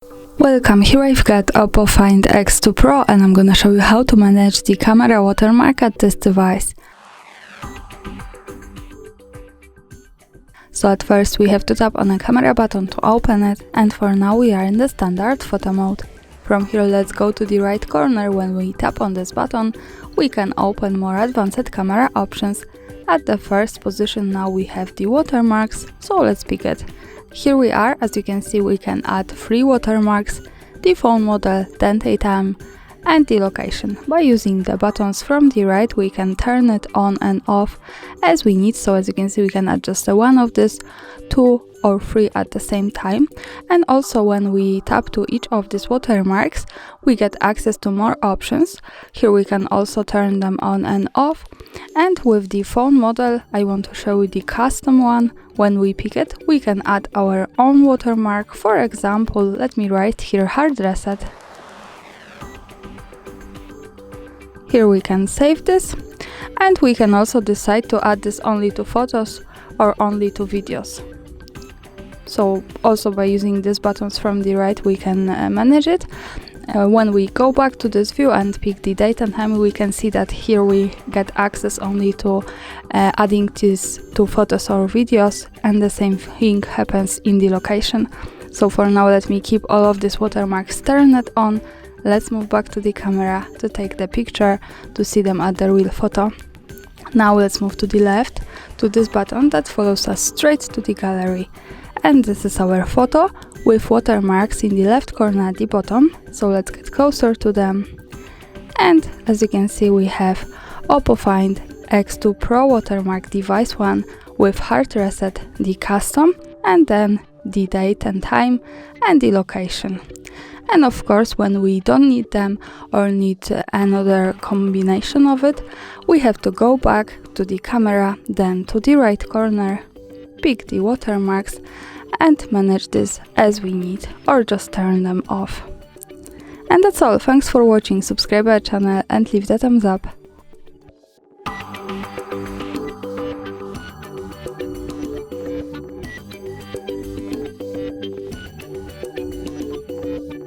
Welcome, here I've got OPPO Find X2 Pro and I'm gonna show you how to manage the camera watermark at this device. So at first we have to tap on a camera button to open it, and for now we are in the standard photo mode. From here let's go to the right corner. When we tap on this button we can open more advanced camera options. At the first position now we have the watermarks, so let's pick it. Here we are. As you can see, we can add 3 watermarks: the phone model, then date time and the location. By using the buttons from the right we can turn it on and off as we need. So as you can see, we can adjust one of these, 2 or 3 at the same time. And also when we tap to each of these watermarks we get access to more options. Here we can also turn them on and off. And with the phone model I want to show you the custom one. When we pick it we can add our own watermark. For example, let me write here hard reset. Here we can save this, and we can also decide to add this only to photos or only to videos. So also by using these buttons from the right we can manage it. When we go back to this view and pick the date and time, we can see that here we get access only to adding this to photos or videos, and the same thing happens in the location. So for now let me keep all of these watermarks turned on. Let's move back to the camera to take the picture, to see them at the real photo. Now let's move to the left to this button that follows us straight to the gallery. And this is our photo with watermarks in the left corner at the bottom. So let's get closer to them. And as you can see, we have OPPO Find X2 Pro watermark device 1 with hard reset, the custom, and then the date and time and the location. And of course, when we don't need them or need another combination of it, we have to go back to the camera, then to the right corner, pick the watermarks and manage this as we need, or just turn them off. And that's all. Thanks for watching. Subscribe our channel and leave the thumbs up.